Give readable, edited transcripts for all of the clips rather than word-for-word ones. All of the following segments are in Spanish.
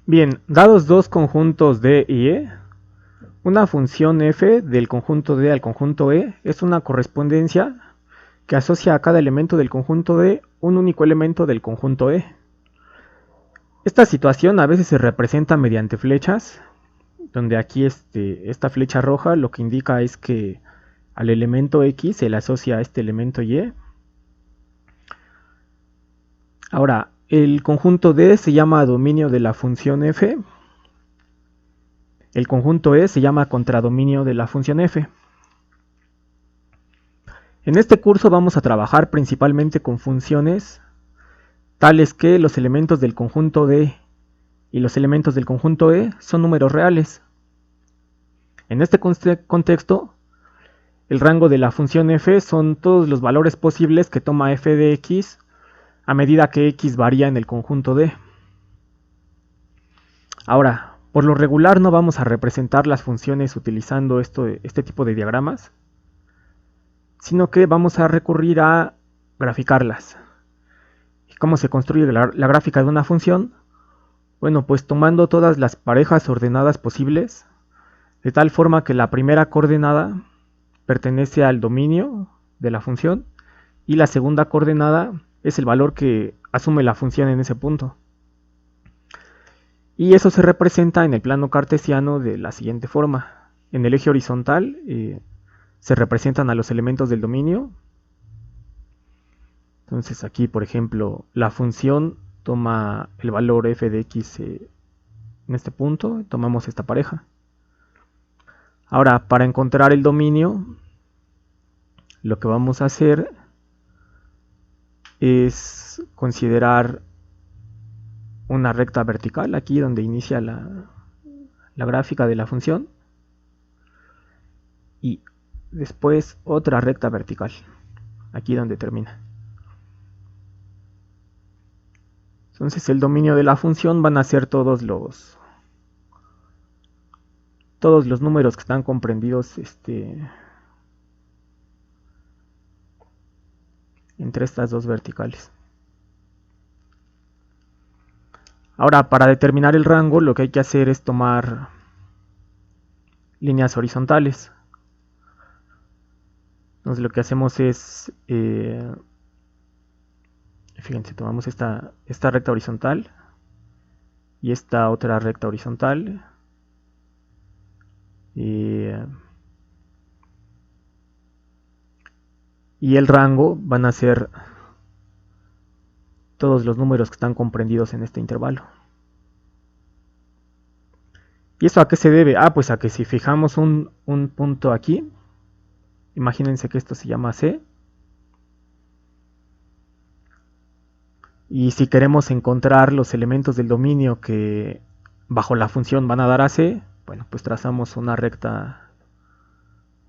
Bien, dados dos conjuntos D y E, una función f del conjunto D al conjunto E es una correspondencia que asocia a cada elemento del conjunto D un único elemento del conjunto E. Esta situación a veces se representa mediante flechas, donde aquí esta flecha roja lo que indica es que al elemento X se le asocia a este elemento Y. Ahora, el conjunto D se llama dominio de la función f. El conjunto E se llama contradominio de la función f. En este curso vamos a trabajar principalmente con funciones tales que los elementos del conjunto D y los elementos del conjunto E son números reales. En este contexto, el rango de la función f son todos los valores posibles que toma f de x a medida que x varía en el conjunto D. Ahora, por lo regular no vamos a representar las funciones utilizando este tipo de diagramas, sino que vamos a recurrir a graficarlas. ¿Y cómo se construye la gráfica de una función? Bueno, pues tomando todas las parejas ordenadas posibles, de tal forma que la primera coordenada pertenece al dominio de la función y la segunda coordenada es el valor que asume la función en ese punto. Y eso se representa en el plano cartesiano de la siguiente forma. En el eje horizontal se representan a los elementos del dominio. Entonces aquí, por ejemplo, la función toma el valor f de x en este punto, tomamos esta pareja. Ahora, para encontrar el dominio, lo que vamos a hacer es considerar una recta vertical aquí donde inicia la gráfica de la función y después otra recta vertical aquí donde termina. Entonces el dominio de la función van a ser todos los números que están comprendidos entre estas dos verticales. Ahora, para determinar el rango, lo que hay que hacer es tomar líneas horizontales. Entonces lo que hacemos es, fíjense, tomamos esta recta horizontal y esta otra recta horizontal. Y el rango van a ser todos los números que están comprendidos en este intervalo. ¿Y eso a qué se debe? Pues a que si fijamos un punto aquí, imagínense que esto se llama C, y si queremos encontrar los elementos del dominio que bajo la función van a dar a C, bueno, pues trazamos una recta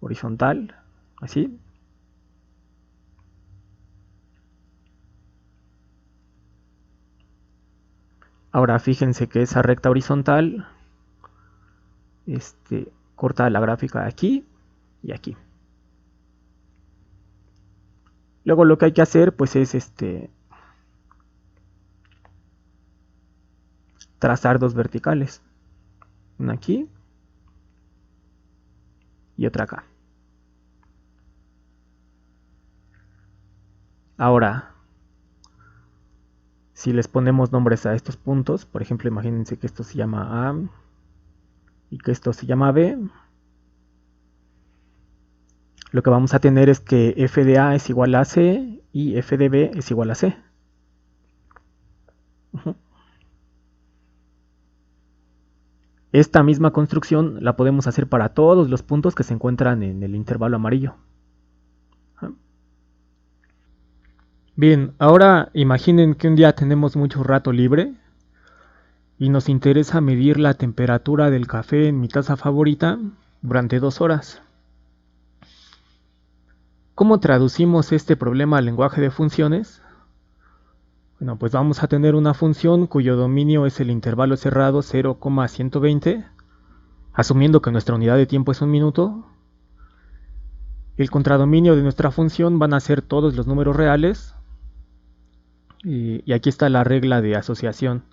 horizontal, así. Ahora fíjense que esa recta horizontal corta la gráfica aquí y aquí. Luego lo que hay que hacer pues es trazar dos verticales, una aquí y otra acá. Ahora, si les ponemos nombres a estos puntos, por ejemplo, imagínense que esto se llama A y que esto se llama B, lo que vamos a tener es que f de A es igual a C y f de B es igual a C. Esta misma construcción la podemos hacer para todos los puntos que se encuentran en el intervalo amarillo. Bien, ahora imaginen que un día tenemos mucho rato libre y nos interesa medir la temperatura del café en mi taza favorita durante 2 horas. ¿Cómo traducimos este problema al lenguaje de funciones? Bueno, pues vamos a tener una función cuyo dominio es el intervalo cerrado 0,120, asumiendo que nuestra unidad de tiempo es un minuto. El contradominio de nuestra función van a ser todos los números reales. Y aquí está la regla de asociación.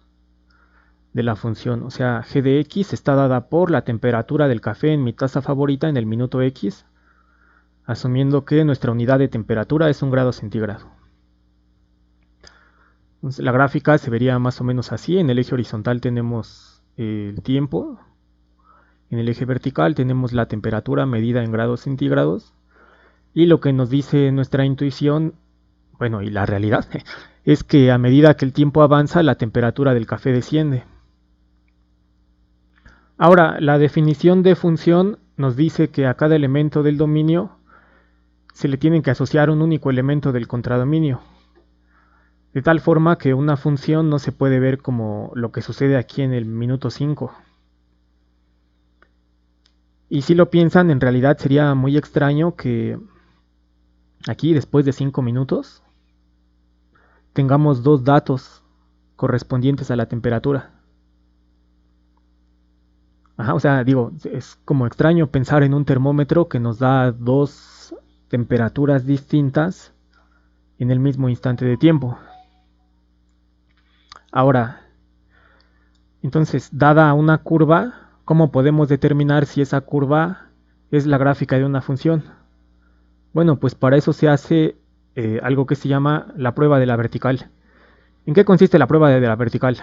de la función. O sea, g de x está dada por la temperatura del café en mi taza favorita en el minuto x, asumiendo que nuestra unidad de temperatura es 1 grado centígrado. Entonces, la gráfica se vería más o menos así. En el eje horizontal tenemos el tiempo, en el eje vertical tenemos la temperatura medida en grados centígrados, y lo que nos dice nuestra intuición, bueno, y la realidad, es que a medida que el tiempo avanza, la temperatura del café desciende. Ahora, la definición de función nos dice que a cada elemento del dominio se le tiene que asociar un único elemento del contradominio, de tal forma que una función no se puede ver como lo que sucede aquí en el minuto 5. Y si lo piensan, en realidad sería muy extraño que aquí, después de 5 minutos, tengamos dos datos correspondientes a la temperatura. Ajá, o sea, digo, es como extraño pensar en un termómetro que nos da dos temperaturas distintas en el mismo instante de tiempo. Ahora, entonces, dada una curva, ¿cómo podemos determinar si esa curva es la gráfica de una función? Bueno, pues para eso se hace algo que se llama la prueba de la vertical. ¿En qué consiste la prueba de la vertical?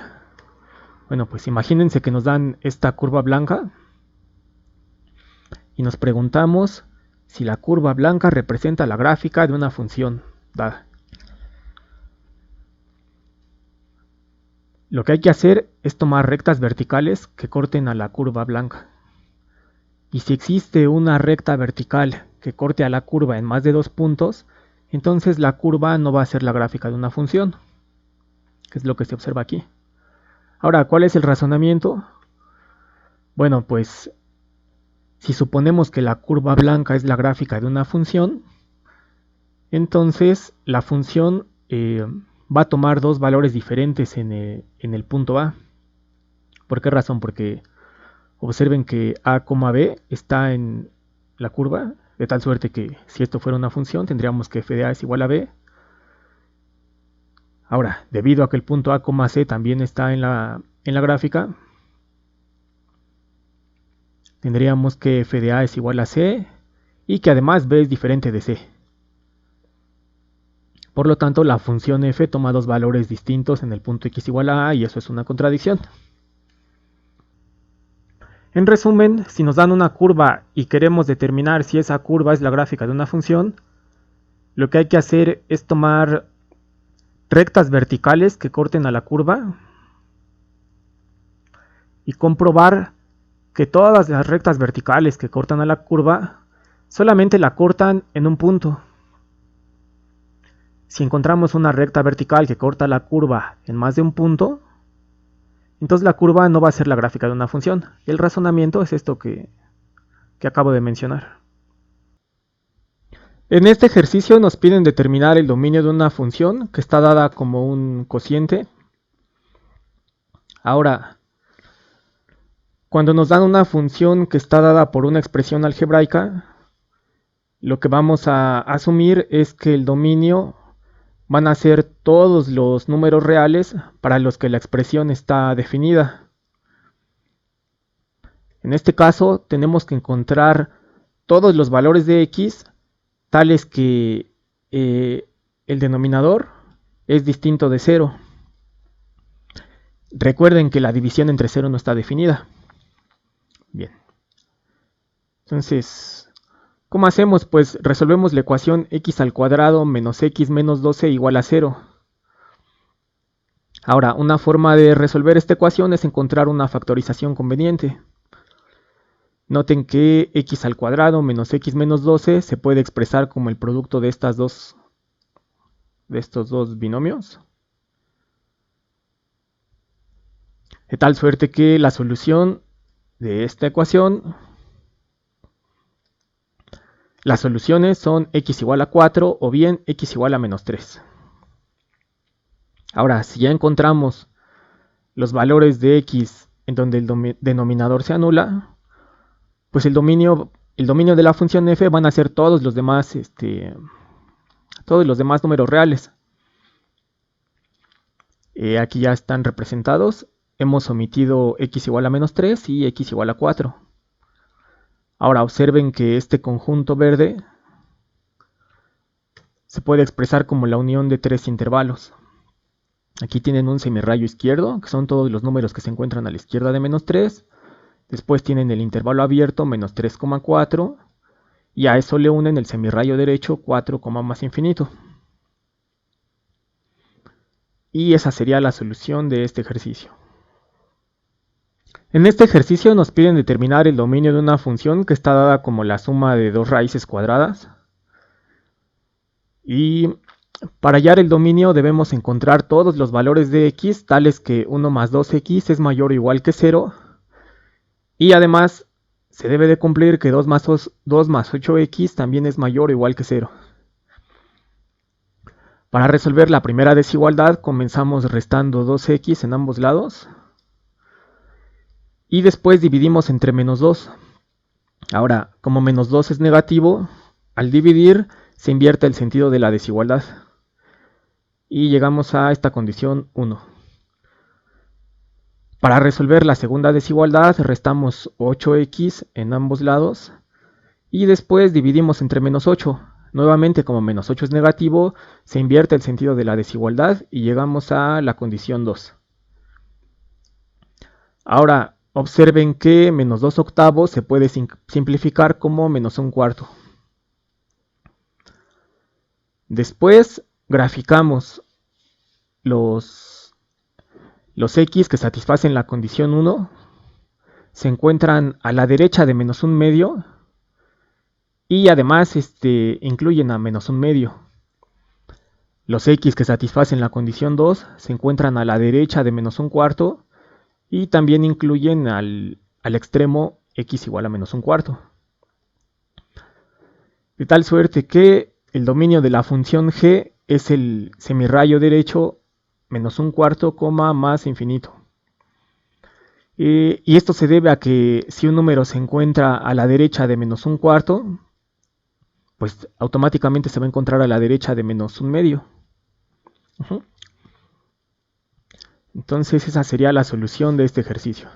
Bueno, pues imagínense que nos dan esta curva blanca y nos preguntamos si la curva blanca representa la gráfica de una función dada. Lo que hay que hacer es tomar rectas verticales que corten a la curva blanca. Y si existe una recta vertical que corte a la curva en más de 2 puntos, entonces la curva no va a ser la gráfica de una función, que es lo que se observa aquí. Ahora, ¿cuál es el razonamiento? Bueno, pues si suponemos que la curva blanca es la gráfica de una función, entonces la función va a tomar dos valores diferentes en el punto A. ¿Por qué razón? Porque observen que A, B está en la curva, de tal suerte que si esto fuera una función tendríamos que f de A es igual a B. Ahora, debido a que el punto A, C también está en la gráfica, tendríamos que f de A es igual a C y que además B es diferente de C. Por lo tanto, la función f toma dos valores distintos en el punto x igual a y eso es una contradicción. En resumen, si nos dan una curva y queremos determinar si esa curva es la gráfica de una función, lo que hay que hacer es tomar rectas verticales que corten a la curva y comprobar que todas las rectas verticales que cortan a la curva solamente la cortan en un punto. Si encontramos una recta vertical que corta la curva en más de un punto, entonces la curva no va a ser la gráfica de una función. El razonamiento es esto que acabo de mencionar. En este ejercicio nos piden determinar el dominio de una función que está dada como un cociente. Ahora, cuando nos dan una función que está dada por una expresión algebraica, lo que vamos a asumir es que el dominio van a ser todos los números reales para los que la expresión está definida. En este caso tenemos que encontrar todos los valores de x tales que el denominador es distinto de 0. Recuerden que la división entre 0 no está definida. Bien. Entonces, ¿cómo hacemos? Pues resolvemos la ecuación x al cuadrado menos x menos 12 igual a 0. Ahora, una forma de resolver esta ecuación es encontrar una factorización conveniente. Noten que x al cuadrado menos x menos 12 se puede expresar como el producto de estos dos binomios. De tal suerte que la solución de esta ecuación, las soluciones son x igual a 4 o bien x igual a menos 3. Ahora, si ya encontramos los valores de x en donde el denominador se anula, pues el dominio de la función f van a ser todos los demás números reales. Aquí ya están representados. hemos omitido x igual a menos 3 y x igual a 4. Ahora observen que este conjunto verde se puede expresar como la unión de tres intervalos. Aquí tienen un semirrayo izquierdo, que son todos los números que se encuentran a la izquierda de menos 3. Después tienen el intervalo abierto, menos 3,4. Y a eso le unen el semirrayo derecho, 4, más infinito. Y esa sería la solución de este ejercicio. En este ejercicio nos piden determinar el dominio de una función que está dada como la suma de dos raíces cuadradas. Y para hallar el dominio debemos encontrar todos los valores de x, tales que 1 más 2x es mayor o igual que 0. Y además se debe de cumplir que 2 más 8x también es mayor o igual que 0. Para resolver la primera desigualdad comenzamos restando 2x en ambos lados. Y después dividimos entre menos 2. Ahora, como menos 2 es negativo, al dividir se invierte el sentido de la desigualdad. Y llegamos a esta condición 1. Para resolver la segunda desigualdad restamos 8x en ambos lados. Y después dividimos entre menos 8. Nuevamente, como menos 8 es negativo, se invierte el sentido de la desigualdad y llegamos a la condición 2. Ahora, observen que menos 2 octavos se puede simplificar como menos 1 cuarto. Después graficamos los x que satisfacen la condición 1. Se encuentran a la derecha de menos 1 medio. Y además incluyen a menos 1 medio. Los x que satisfacen la condición 2 se encuentran a la derecha de menos 1 cuarto. Y también incluyen al extremo x igual a menos 1 cuarto. De tal suerte que el dominio de la función g es el semirrayo derecho menos 1 cuarto, más infinito. Y esto se debe a que si un número se encuentra a la derecha de menos 1 cuarto, pues automáticamente se va a encontrar a la derecha de menos 1 medio. Entonces esa sería la solución de este ejercicio.